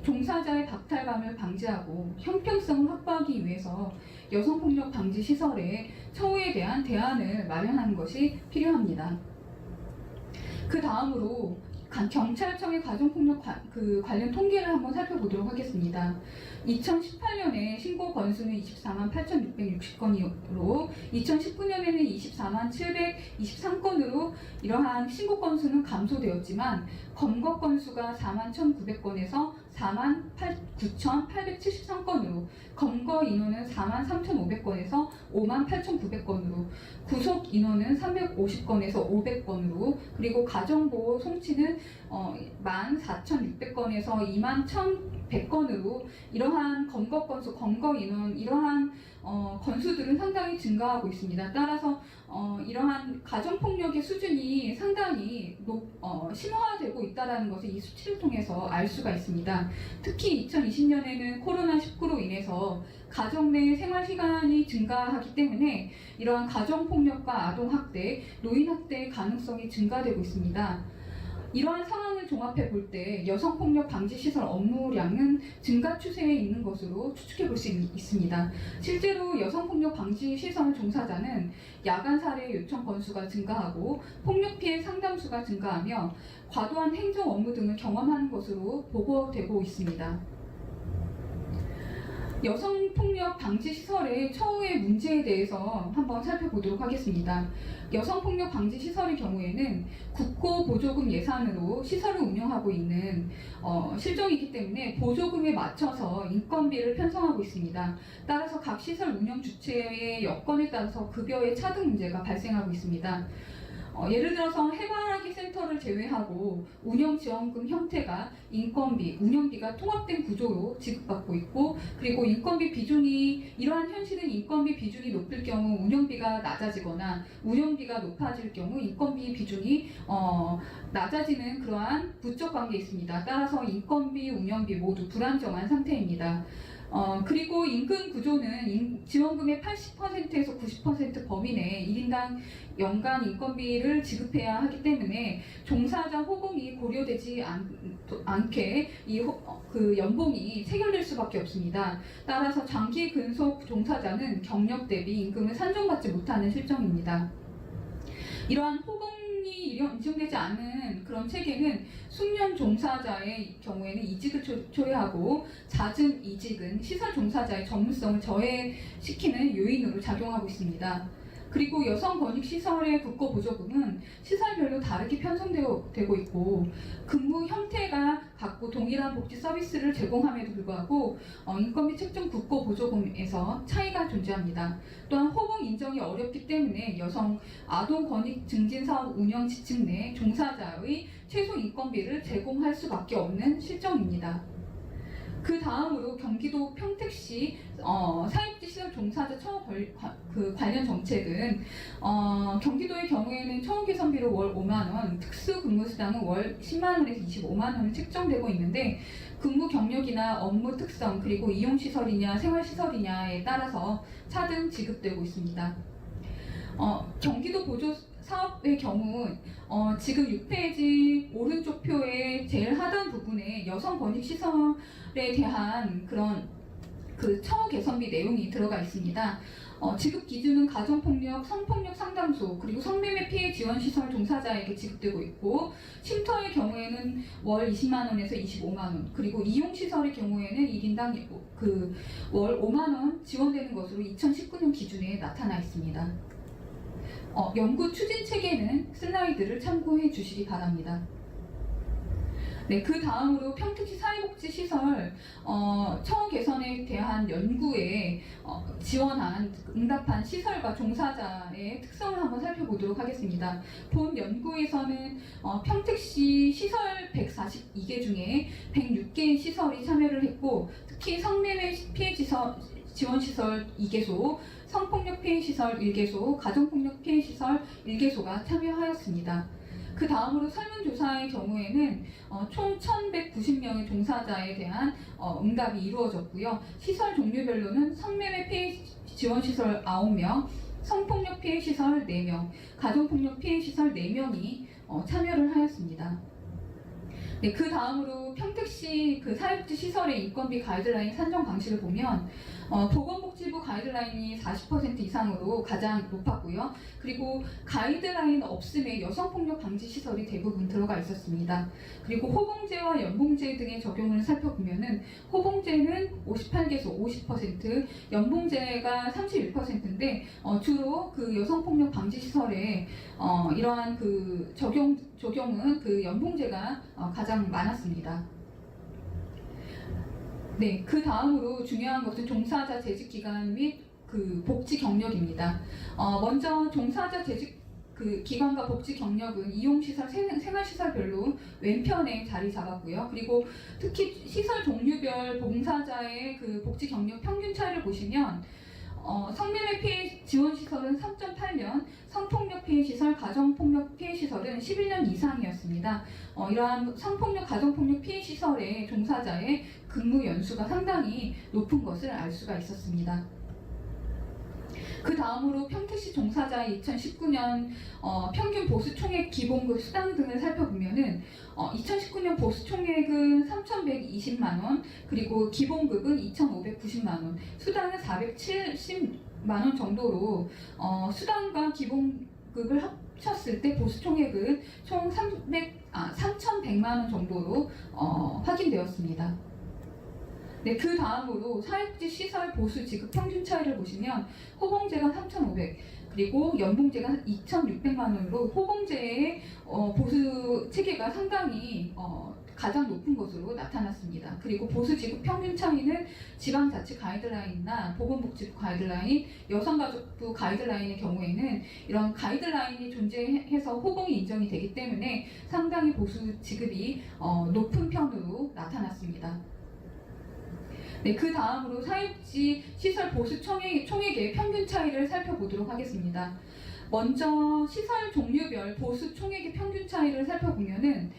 종사자의 박탈감을 방지하고 형평성을 확보하기 위해서 여성폭력 방지 시설의 처우에 대한 대안을 마련하는 것이 필요합니다. 그 다음으로 경찰청의 가정폭력 관련 통계를 한번 살펴보도록 하겠습니다. 2018년에 신고 건수는 24만 8,660건으로 2019년에는 24만 723건으로 이러한 신고 건수는 감소되었지만 검거 건수가 4만 1,900건에서 4만 9,873건으로 검거 인원은 4만 3,500건에서 5만 8,900건으로 구속 인원은 350건에서 500건으로 그리고 가정보호 송치는 14,600건에서 21,100건으로 이러한 검거 건수, 검거 인원 이러한 건수들은 상당히 증가하고 있습니다. 따라서 이러한 가정폭력의 수준이 상당히 심화되고 있다는 것을 이 수치를 통해서 알 수가 있습니다. 특히 2020년에는 코로나19로 인해서 가정 내 생활 시간이 증가하기 때문에 이러한 가정폭력과 아동학대, 노인학대의 가능성이 증가되고 있습니다. 이러한 상황을 종합해 볼 때 여성폭력 방지 시설 업무량은 증가 추세에 있는 것으로 추측해 볼 수 있습니다. 실제로 여성폭력 방지 시설 종사자는 야간 살해 요청 건수가 증가하고 폭력 피해 상담수가 증가하며 과도한 행정 업무 등을 경험하는 것으로 보고되고 있습니다. 여성폭력 방지 시설의 처우의 문제에 대해서 한번 살펴보도록 하겠습니다. 여성폭력 방지 시설의 경우에는 국고 보조금 예산으로 시설을 운영하고 있는 실정이기 때문에 보조금에 맞춰서 인건비를 편성하고 있습니다. 따라서 각 시설 운영 주체의 여건에 따라서 급여의 차등 문제가 발생하고 있습니다. 예를 들어서 해바라기 센터를 제외하고 운영지원금 형태가 인건비, 운영비가 통합된 구조로 지급받고 있고, 그리고 인건비 비중이, 이러한 현실은 인건비 비중이 높을 경우 운영비가 낮아지거나 운영비가 높아질 경우 인건비 비중이 낮아지는 그러한 부적 관계에 있습니다. 따라서 인건비, 운영비 모두 불안정한 상태입니다. 그리고 임금 구조는 지원금의 80%에서 90% 범위 내에 1인당 연간 인건비를 지급해야 하기 때문에 종사자 호봉이 고려되지 않게 그 연봉이 체결될 수밖에 없습니다. 따라서 장기 근속 종사자는 경력 대비 임금을 산정받지 못하는 실정입니다. 이러한 호봉이 인정되지 않은 그런 체계는 숙련 종사자의 경우에는 이직을 초래하고, 잦은 이직은 시설 종사자의 전문성을 저해시키는 요인으로 작용하고 있습니다. 그리고 여성 권익 시설의 국고 보조금은 시설별로 다르게 편성되고 있고, 근무 형태가 같고 동일한 복지 서비스를 제공함에도 불구하고 인건비 책정 국고 보조금에서 차이가 존재합니다. 또한 호봉 인정이 어렵기 때문에 여성 아동 권익 증진 사업 운영 지침 내 종사자의 최소 인건비를 제공할 수밖에 없는 실정입니다. 그 다음으로 경기도 평택시 사육지 시설 종사자 처우 관련 정책은 경기도의 경우에는 처우 개선비로 월 5만 원, 특수 근무 수당은 월 10만 원에서 25만 원을 책정되고 있는데, 근무 경력이나 업무 특성, 그리고 이용 시설이냐 생활 시설이냐에 따라서 차등 지급되고 있습니다. 경기도 보조 사업의 경우 지금 6페이지 오른쪽 표의 제일 하단 부분에 여성 권익 시설에 대한 그런 그 처우 개선비 내용이 들어가 있습니다. 지급 기준은 가정폭력, 성폭력 상담소, 그리고 성매매 피해 지원 시설 종사자에게 지급되고 있고, 쉼터의 경우에는 월 20만 원에서 25만 원, 그리고 이용 시설의 경우에는 1인당 월 5만 원 지원되는 것으로 2019년 기준에 나타나 있습니다. 연구 추진 체계는 슬라이드를 참고해 주시기 바랍니다. 네, 그 다음으로 평택시 사회복지시설 처우 개선에 대한 연구에 지원한 응답한 시설과 종사자의 특성을 한번 살펴보도록 하겠습니다. 본 연구에서는 평택시 시설 142개 중에 106개의 시설이 참여를 했고, 특히 성매매 피해 지원시설 2개소, 성폭력 피해시설 1개소, 가정폭력 피해시설 1개소가 참여하였습니다. 그 다음으로 설문조사의 경우에는 총 1,190명의 종사자에 대한 응답이 이루어졌고요. 시설 종류별로는 성매매 피해 지원시설 9명, 성폭력 피해시설 4명, 가정폭력 피해시설 4명이 참여를 하였습니다. 네, 그 다음으로 평택시 그 사회복지 시설의 인건비 가이드라인 산정 방식을 보면 보건복지부 가이드라인이 40% 이상으로 가장 높았고요. 그리고 가이드라인 없음에 여성폭력 방지 시설이 대부분 들어가 있었습니다. 그리고 호봉제와 연봉제 등의 적용을 살펴보면은 호봉제는 58개소 50%, 연봉제가 31%인데 주로 그 여성폭력 방지 시설에 이러한 그 적용은 그 연봉제가 가장 많았습니다. 네, 그 다음으로 중요한 것은 종사자 재직 기간 및 그 복지 경력입니다. 먼저 종사자 재직 그 기관과 복지 경력은 이용시설, 생활시설별로 왼편에 자리 잡았고요. 그리고 특히 시설 종류별 봉사자의 그 복지 경력 평균 차이를 보시면 성매매 피해 지원시설은 3.8년, 성폭력 피해시설, 가정폭력 피해시설은 11년 이상이었습니다. 이러한 성폭력, 가정폭력 피해시설의 종사자의 근무 연수가 상당히 높은 것을 알 수가 있었습니다. 그 다음으로 평택시 종사자의 2019년 평균 보수 총액 기본급 수당 등을 살펴보면은 2019년 보수 총액은 3,120만 원, 그리고 기본급은 2,590만 원, 수당은 470만 원 정도로 수당과 기본급을 합쳤을 때 보수 총액은 총 3,100만 원 정도로 확인되었습니다. 네, 그 다음으로 사회복지 시설 보수 지급 평균 차이를 보시면 호봉제가 3,500, 그리고 연봉제가 2,600만 원으로 호봉제의 보수 체계가 상당히 가장 높은 것으로 나타났습니다. 그리고 보수 지급 평균 차이는 지방자치 가이드라인이나 보건복지부 가이드라인, 여성가족부 가이드라인의 경우에는 이런 가이드라인이 존재해서 호봉이 인정이 되기 때문에 상당히 보수 지급이 높은 편으로 나타났습니다. 네, 그 다음으로 사회복지 시설 보수 총액의 평균 차이를 살펴보도록 하겠습니다. 먼저 시설 종류별 보수 총액의 평균 차이를 살펴보면은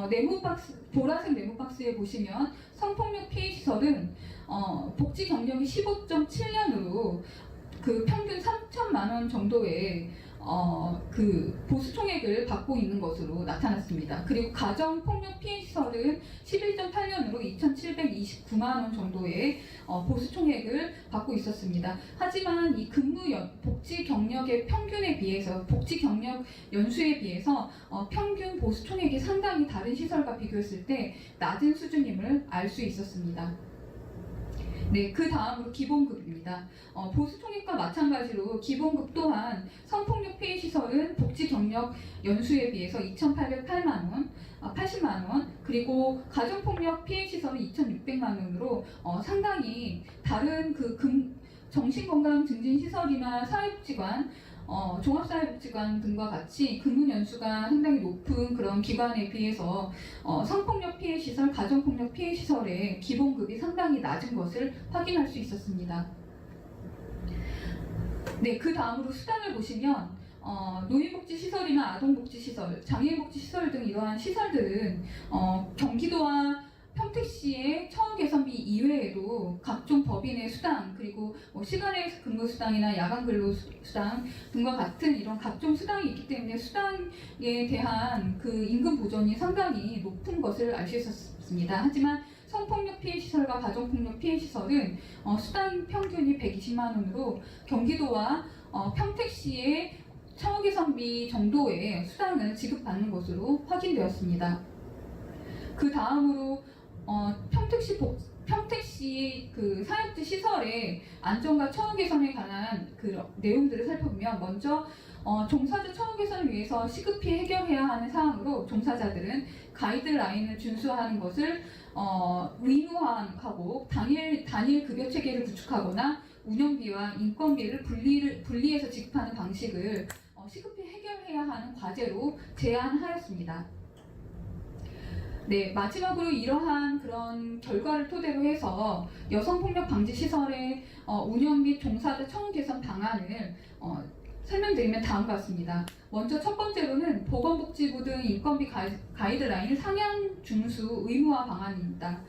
네모 박스, 보라색 네모 박스에 보시면 성폭력 피해 시설은 복지 경력이 15.7년으로 그 평균 3천만 원 정도의 그 보수 총액을 받고 있는 것으로 나타났습니다. 그리고 가정폭력 피해 시설은 11.8년으로 2,729만 원 정도의 보수 총액을 받고 있었습니다. 하지만 이 복지 경력의 평균에 비해서, 복지 경력 연수에 비해서 평균 보수 총액이 상당히 다른 시설과 비교했을 때 낮은 수준임을 알 수 있었습니다. 네, 그 다음으로 기본급입니다. 보수 총액과 마찬가지로 기본급 또한 성폭력 피해 시설은 복지 경력 연수에 비해서 2,808만 원, 80만 원, 그리고 가정폭력 피해 시설은 2,600만 원으로 상당히 다른 정신건강 증진 시설이나 사회복지관, 종합사회복지관 등과 같이 근무 연수가 상당히 높은 그런 기관에 비해서 성폭력 피해 시설, 가정폭력 피해 시설의 기본급이 상당히 낮은 것을 확인할 수 있었습니다. 네, 그 다음으로 수당을 보시면 노인복지시설이나 아동복지시설, 장애인복지시설 등 이러한 시설들은 경기도와 평택시의 처우 개선비 이외에도 각종 법인의 수당, 그리고 시간의 근무 수당이나 야간 근로 수당 등과 같은 이런 각종 수당이 있기 때문에 수당에 대한 그 임금 보전이 상당히 높은 것을 알 수 있었습니다. 하지만 성폭력 피해 시설과 가정폭력 피해 시설은 수당 평균이 120만 원으로 경기도와 평택시의 처우 개선비 정도의 수당을 지급받는 것으로 확인되었습니다. 그 다음으로 평택시 그 사회복지 시설의 안전과 처우 개선에 관한 그 내용들을 살펴보면 먼저 종사자 처우 개선을 위해서 시급히 해결해야 하는 사항으로 종사자들은 가이드라인을 준수하는 것을 의무화하고 단일 급여 체계를 구축하거나 운영비와 인건비를 분리해서 지급하는 방식을 시급히 해결해야 하는 과제로 제안하였습니다. 네, 마지막으로 이러한 그런 결과를 토대로 해서 여성폭력 방지 시설의 운영 및 종사자 처우 개선 방안을 설명드리면 다음과 같습니다. 먼저 첫 번째로는 보건복지부 등 인건비 가이드라인 상향 준수 의무화 방안입니다.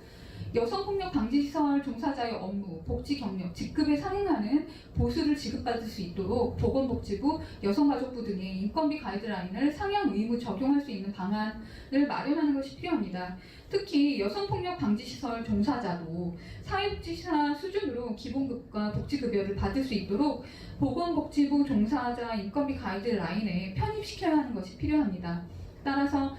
여성폭력 방지시설 종사자의 업무, 복지 경력, 직급에 상응하는 보수를 지급받을 수 있도록 보건복지부, 여성가족부 등의 인건비 가이드라인을 상향 의무 적용할 수 있는 방안을 마련하는 것이 필요합니다. 특히 여성폭력 방지시설 종사자도 사회복지사 수준으로 기본급과 복지급여를 받을 수 있도록 보건복지부 종사자 인건비 가이드라인에 편입시켜야 하는 것이 필요합니다. 따라서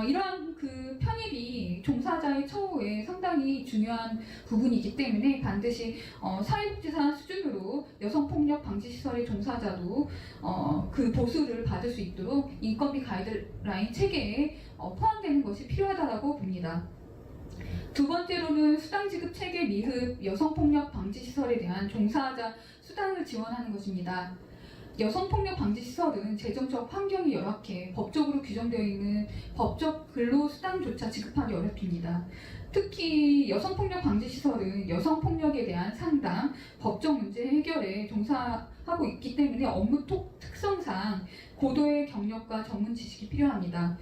이러한 그 편입이 종사자의 처우에 상당히 중요한 부분이기 때문에 반드시 사회복지사 수준으로 여성폭력 방지시설의 종사자도 그 보수를 받을 수 있도록 인건비 가이드라인 체계에 포함되는 것이 필요하다고 봅니다. 두 번째로는 수당 지급 체계 미흡 여성폭력 방지시설에 대한 종사자 수당을 지원하는 것입니다. 여성폭력 방지시설은 재정적 환경이 열악해 법적으로 규정되어 있는 법적 근로수당조차 지급하기 어렵습니다. 특히 여성폭력 방지시설은 여성폭력에 대한 상담, 법적 문제 해결에 종사하고 있기 때문에 업무 특성상 고도의 경력과 전문 지식이 필요합니다.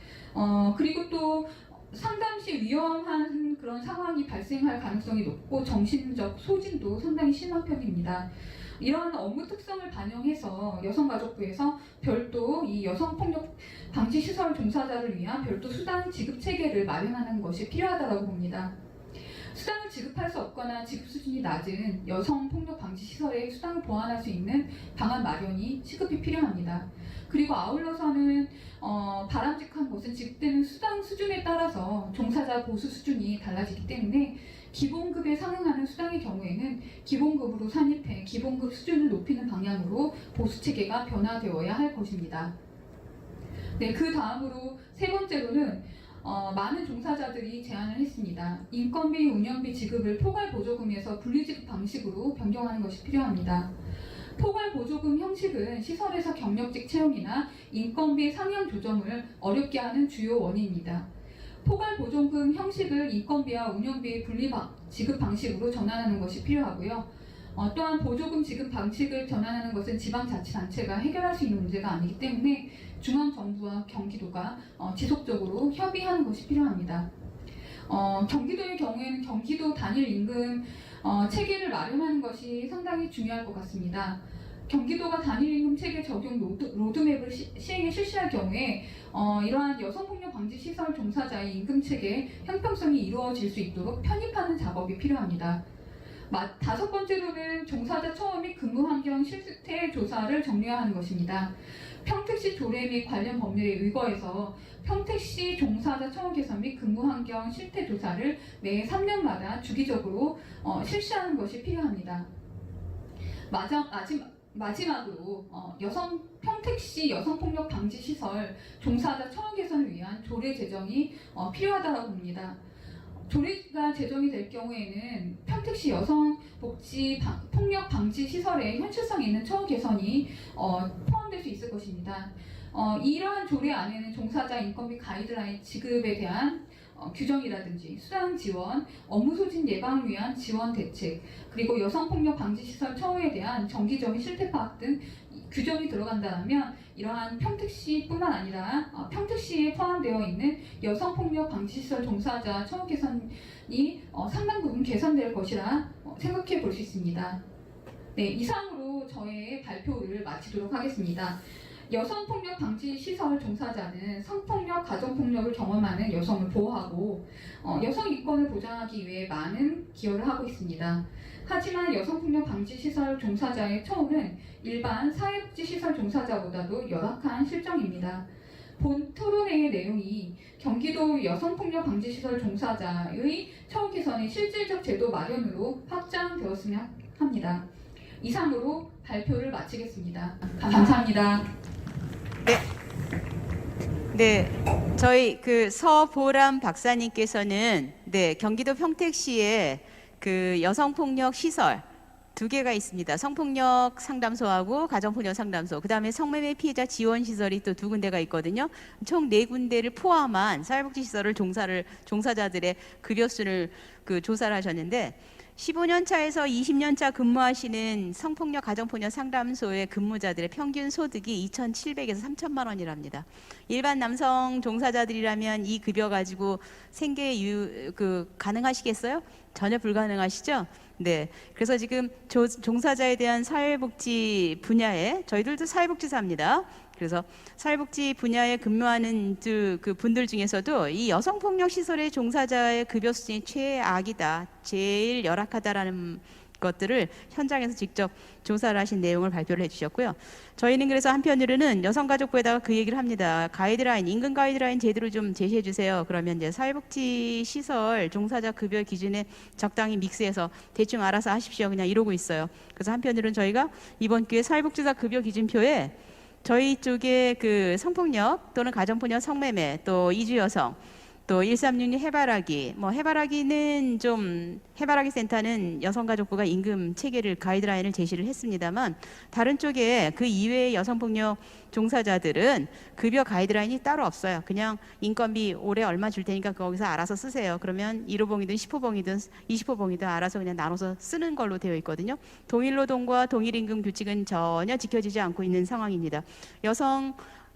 그리고 또 상담 시 위험한 그런 상황이 발생할 가능성이 높고 정신적 소진도 상당히 심한 편입니다. 이러한 업무 특성을 반영해서 여성가족부에서 별도 이 여성폭력 방지시설 종사자를 위한 별도 수당 지급 체계를 마련하는 것이 필요하다고 봅니다. 수당을 지급할 수 없거나 지급 수준이 낮은 여성폭력 방지시설에 수당을 보완할 수 있는 방안 마련이 시급히 필요합니다. 그리고 아울러서는 바람직한 것은 지급되는 수당 수준에 따라서 종사자 보수 수준이 달라지기 때문에 기본급에 상응하는 수당의 경우에는 기본급으로 산입해 기본급 수준을 높이는 방향으로 보수 체계가 변화되어야 할 것입니다. 네, 그 다음으로 세 번째로는 많은 종사자들이 제안을 했습니다. 인건비, 운영비 지급을 포괄보조금에서 분리지급 방식으로 변경하는 것이 필요합니다. 포괄보조금 형식은 시설에서 경력직 채용이나 인건비 상향 조정을 어렵게 하는 주요 원인입니다. 포괄보조금 형식을 인건비와 운영비의 분리 지급 방식으로 전환하는 것이 필요하고요. 또한 보조금 지급 방식을 전환하는 것은 지방자치단체가 해결할 수 있는 문제가 아니기 때문에 중앙정부와 경기도가 지속적으로 협의하는 것이 필요합니다. 경기도의 경우에는 경기도 단일 임금 체계를 마련하는 것이 상당히 중요할 것 같습니다. 경기도가 단일 임금 체계 적용 로드맵을 시행에 실시할 경우에 이러한 여성폭력 방지 시설 종사자의 임금 체계 형평성이 이루어질 수 있도록 편입하는 작업이 필요합니다. 다섯 번째로는 종사자 처우 및 근무 환경 실태 조사를 정리하는 것입니다. 평택시 조례 및 관련 법률에 의거해서 평택시 종사자 처우 개선 및 근무 환경 실태 조사를 매 3년마다 주기적으로 실시하는 것이 필요합니다. 마지막으로 평택시 여성폭력 방지 시설 종사자 처우 개선을 위한 조례 제정이 필요하다고 봅니다. 조례가 제정이 될 경우에는 평택시 여성복지 폭력 방지 시설의 현실성 있는 처우 개선이 포함될 수 있을 것입니다. 이러한 조례 안에는 종사자 인건비 가이드라인 지급에 대한 규정이라든지 수당 지원, 업무 소진 예방을 위한 지원 대책, 그리고 여성폭력 방지 시설 처우에 대한 정기적인 실태 파악 등 규정이 들어간다면 이러한 평택시뿐만 아니라 평택시에 포함되어 있는 여성폭력 방지시설 종사자 처우 개선이 상당 부분 개선될 것이라 생각해 볼 수 있습니다. 네, 이상으로 저의 발표를 마치도록 하겠습니다. 여성폭력 방지 시설 종사자는 성폭력, 가정폭력을 경험하는 여성을 보호하고 여성 인권을 보장하기 위해 많은 기여를 하고 있습니다. 하지만 여성폭력 방지 시설 종사자의 처우는 일반 사회복지시설 종사자보다도 열악한 실정입니다. 본 토론회의 내용이 경기도 여성폭력 방지시설 종사자의 처우 개선의 실질적 제도 마련으로 확장되었으면 합니다. 이상으로 발표를 마치겠습니다. 감사합니다. 네, 저희 그 서보람 박사님께서는 경기도 평택시에 그 여성폭력 시설 2개가 있습니다. 성폭력 상담소하고 가정폭력 상담소, 그 다음에 성매매 피해자 지원 시설이 또 2군데가 있거든요. 총 4군데를 포함한 사회복지시설을 종사자들의 급여수를 조사를 하셨는데 15년 차에서 20년 차 근무하시는 성폭력 가정폭력 상담소의 근무자들의 평균 소득이 2,700에서 3,000만 원이랍니다. 일반 남성 종사자들이라면 이 급여 가지고 생계 가능하시겠어요? 전혀 불가능하시죠? 네. 그래서 지금 종사자에 대한 사회복지 분야에 저희들도 사회복지사입니다. 그래서 사회복지 분야에 근무하는 그 분들 중에서도 이 여성폭력 시설의 종사자의 급여 수준이 최악이다, 제일 열악하다라는 것들을 현장에서 직접 조사를 하신 내용을 발표를 해주셨고요. 저희는 그래서 한편으로는 여성가족부에다가 그 얘기를 합니다. 가이드라인, 임금 가이드라인 제대로 좀 제시해 주세요. 그러면 이제 사회복지 시설 종사자 급여 기준에 적당히 믹스해서 대충 알아서 하십시오. 그냥 이러고 있어요. 그래서 한편으로는 저희가 이번 기회에 사회복지사 급여 기준표에 저희 쪽에 그 성폭력 또는 가정폭력, 성매매, 또 이주여성, 또 1366 해바라기, 해바라기는 좀 해바라기 센터는 여성가족부가 임금 체계를 가이드라인을 제시를 했습니다만 다른 쪽에 그 이외의 여성폭력 종사자들은 급여 가이드라인이 따로 없어요. 그냥 인건비 올해 얼마 줄 테니까 거기서 알아서 쓰세요. 그러면 1호봉이든 10호봉이든 20호봉이든 알아서 그냥 나눠서 쓰는 걸로 되어 있거든요. 동일노동과 동일임금 규칙은 전혀 지켜지지 않고 있는 상황입니다.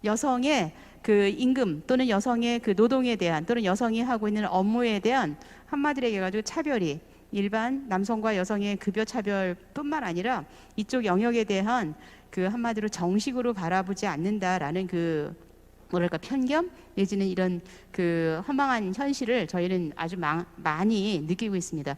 여성의 그 임금 또는 여성의 그 노동에 대한 또는 여성이 하고 있는 업무에 대한 한마디로 얘기해가지고 차별이 일반 남성과 여성의 급여 차별뿐만 아니라 이쪽 영역에 대한 그 한마디로 정식으로 바라보지 않는다라는 그 뭐랄까 편견 내지는 이런 그 허망한 현실을 저희는 아주 많이 느끼고 있습니다.